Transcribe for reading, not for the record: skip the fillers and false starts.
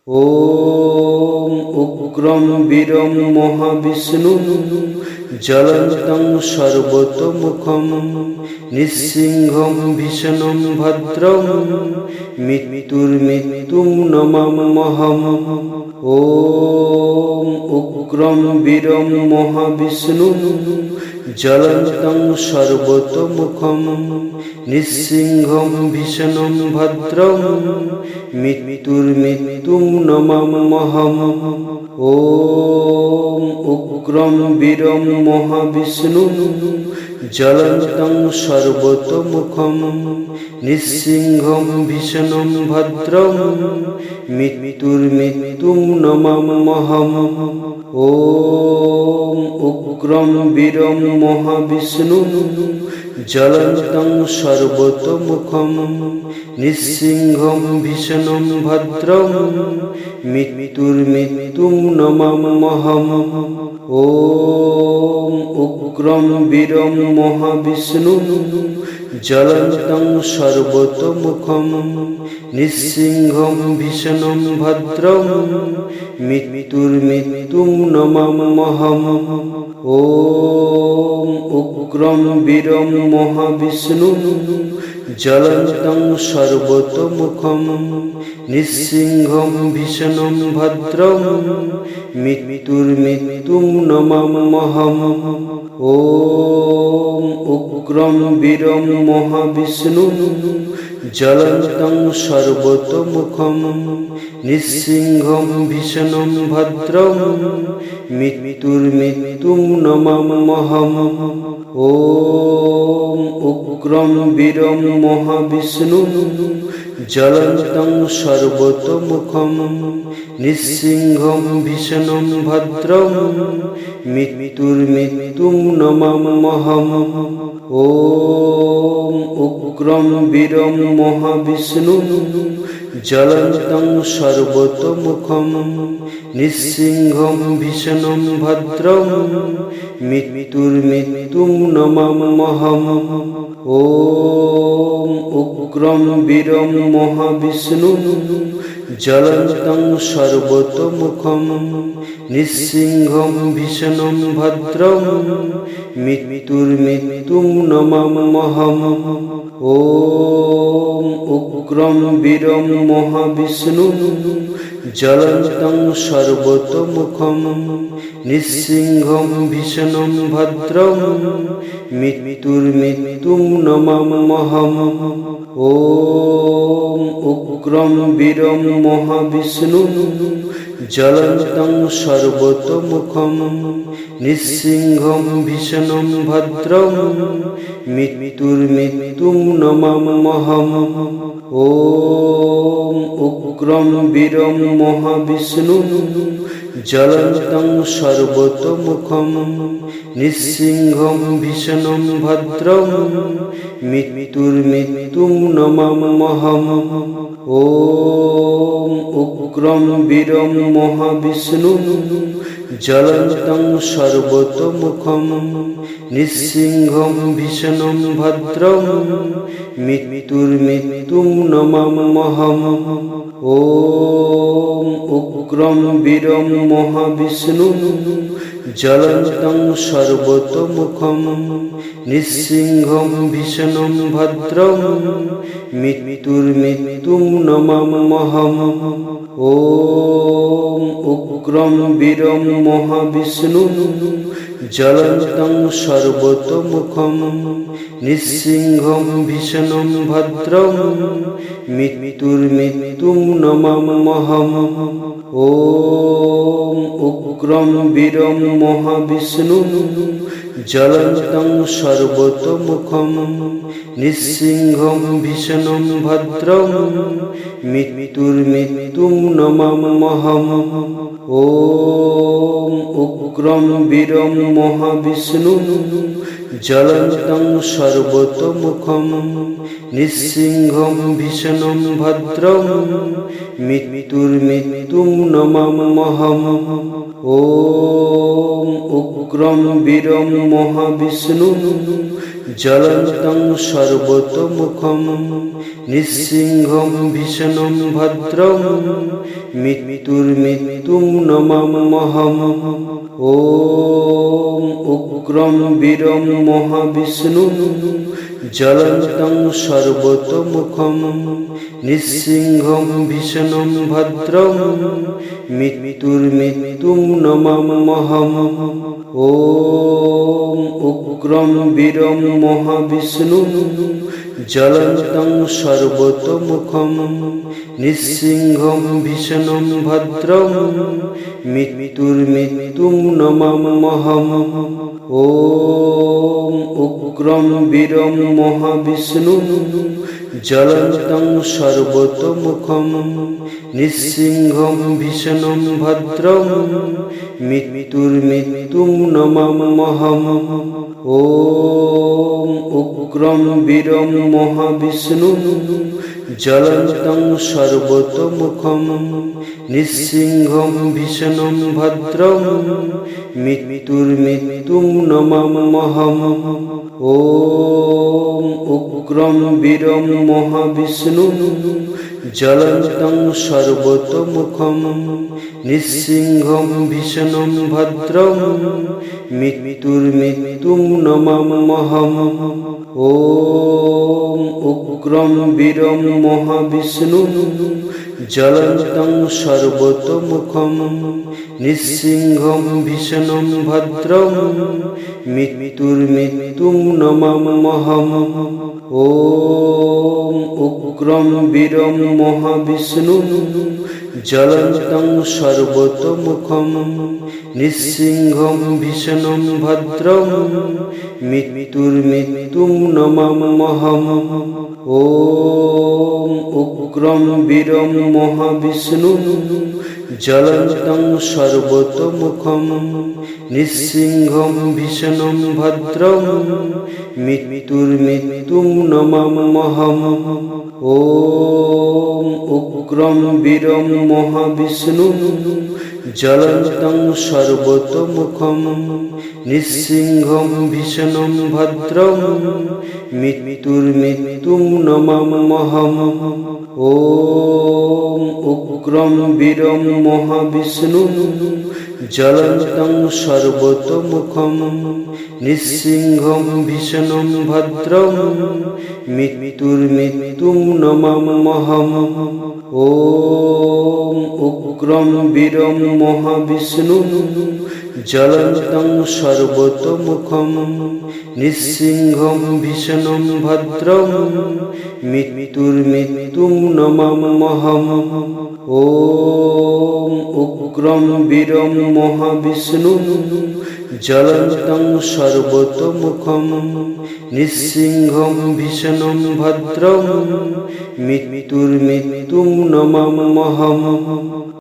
ॐ उग्रं वीरं महाविष्णुं ज्वलन्तं सर्वतोमुखं निस्सिंहं भीषणं भद्रं मृत्युर्मृत्युं नमाम्यहम्। ॐ उग्रं वीरं महाविष्णुं ज्वलन्तं सर्वतोमुखं निस्सिंहं भीषणं भद्रं मृत्युर्मृत्युं नमाम्यहम्। ॐ उग्रं वीरं महाविष्णुं ज्वलन्तं सर्वतोमुखं निस्सिंहं भीषणं भद्रं मृत्युर्मृत्युं नमाम्यहम्। ॐ उग्रं वीरं महाविष्णुं ज्वलन्तं सर्वतोमुखं निस्सिंहं भीषणं भद्रं मृत्युर्मृत्युं नमाम्यहम्। ॐ उग्रं वीरं महाविष्णुं ज्वलन्तं सर्वतोमुखं निस्सिंहं भीषणं भद्रं मृत्युर्मृत्युं नमाम्यहम्। ॐ उग्रं वीरं महाविष्णुं ज्वलन्तं सर्वतोमुखं निस्सिंहं भीषणं भद्रं मृत्युर्मृत्युं नमाम्यहम्। ॐ उग्रं वीरं महाविष्णुं ज्वलन्तं सर्वतोमुखं निस्सिंहं भीषणं भद्रं मृत्युर्मृत्युं नमाम्यहम्। ॐ उग्रं वीरं महाविष्णुं ज्वलन्तं सर्वतोमुखं निस्सिंहं भीषणं भद्रं मृत्युर्मृत्युं नमाम्यहम्। ॐ उग्रं वीरं महाविष्णुं ज्वलन्तं सर्वतोमुखं निस्सिंहं भीषणं भद्रं मृत्युर्मृत्युं नमाम्यहम्। ॐ उग्रं वीरं महाविष्णुं ज्वलन्तं सर्वतोमुखं निस्सिंहं भीषणं भद्रं मृत्युर्मृत्युं नमाम्यहम्। ॐ उग्रं वीरं महाविष्णुं ज्वलन्तं सर्वतोमुखं निस्सिंहं भीषणं भद्रं मृत्युर्मृत्युं नमाम्यहम्। ॐ उग्रं वीरं महाविष्णुं ज्वलन्तं सर्वतोमुखं निस्सिंहं भीषणं भद्रं मृत्युर्मृत्युं नमाम्यहम्। ॐ उग्रं वीरं महाविष्णुं ज्वलन्तं सर्वतोमुखं निस्सिंहं भीषणं भद्रं मृत्युर्मृत्युं नमाम्यहम्। ॐ उग्रं वीरं महाविष्णुं ज्वलन्तं सर्वतोमुखं निस्सिंहं भीषणं भद्रं मृत्युर्मृत्युं नमाम्यहम्। ॐ उग्रं वीरं महाविष्णुं ज्वलन्तं सर्वतोमुखं निस्सिंहं भीषणं भद्रं मृत्युर्मृत्युं नमाम्यहम्। ॐ उग्रं वीरं महाविष्णुं ज्वलन्तं सर्वतोमुखं निस्सिंहं भीषणं भद्रं मृत्युर्मृत्युं नमाम्यहम्। ॐ उग्रं वीरं महाविष्णुं ज्वलन्तं सर्वतोमुखं निस्सिंहं भीषणं भद्रं मृत्युर्मृत्युं नमाम्यहम्। ॐ उग्रं वीरं महाविष्णुं ज्वलन्तं सर्वतोमुखं निस्सिंहं भीषणं भद्रं मृत्युर्मृत्युं नमाम्यहम्। ॐ उग्रं वीरं महाविष्णुं জ্বলন্तं সর্বতোমুখম নৃসিংহম ভীষণম ভদ্রম মৃত্যুর্মৃত্যুম নমাম্যহম। ওম উগ্রম বীরম মহাবিষ্ণুম জ্বলন্तं সর্বতোমুখম নৃসিংহম ভীষণম ভদ্রম মৃত্যুর্মৃত্যুম নমাম্যহম। ওম উগ্রম বীরম মহাবিষ্ণুম জ্বলন্तं সর্বতোমুখম নৃসিংহম ভীষণম ভদ্রম মৃত্যুর্মৃত্যুম নমাম্যহম। ওম উগ্রম বীরম মহাবিষ্ণুম জ্বলন্तं সর্বতোমুখম নৃসিংহম ভীষণম ভদ্রম মৃত্যুর্মৃত্যুম নমাম্যহম। ওম উগ্রম বীরম মহাবিষ্ণুম জ্বলন্तं সর্বতোমুখম নৃসিংহম ভীষণম ভদ্রম মৃত্যুর্মৃত্যুম নমাম্যহম। ওম উগ্রম বীরম মহাবিষ্ণুম জ্বলন্तं সর্বতোমুখম নৃসিংহম ভীষণম ভদ্রম মৃত্যুর্মৃত্যুম নমাম্যহম। ওম উগ্রম বীরম মহাবিষ্ণুম জ্বলন্तं সর্বতোমুখম নৃসিংহম ভীষণম ভদ্রম মৃত্যুর্মৃত্যুম নমাম্যহম। ওম উগ্রম বীরম মহাবিষ্ণুম জ্বলন্तं সর্বতোমুখম নৃসিংহম ভীষণম ভদ্রম মৃত্যুর্মৃত্যুম নমাম্যহম। ওম উগ্রম বীরম মহাবিষ্ণুম জ্বলন্तं সর্বতোমুখম নৃসিংহম ভীষণম ভদ্রম মৃত্যুর্মৃত্যুম নমাম্যহম। ওম উগ্রম বীরম মহাবিষ্ণুম জ্বলন্तं সর্বতোমুখম নৃসিংহম ভীষণম ভদ্রম মৃত্যুর্মৃত্যুম নমাম্যহম। ওম উগ্রম বীরম মহাবিষ্ণুম জ্বলন্तं সর্বতোমুখম নৃসিংহম ভীষণম ভদ্রম মৃত্যুর্মৃত্যুম নমাম্যহম। ওম উগ্রম বীরম মহাবিষ্ণুম জ্বলন্तं সর্বতোমুখম নৃসিংহম ভীষণম ভদ্রম মৃত্যুর্মৃত্যুম নমাম্যহম। ওম উগ্রম বীরম মহাবিষ্ণুম জ্বলন্तं সর্বতোমুখম নৃসিংহম ভীষণম ভদ্রম মৃত্যুর্মৃত্যুম নমাম্যহম।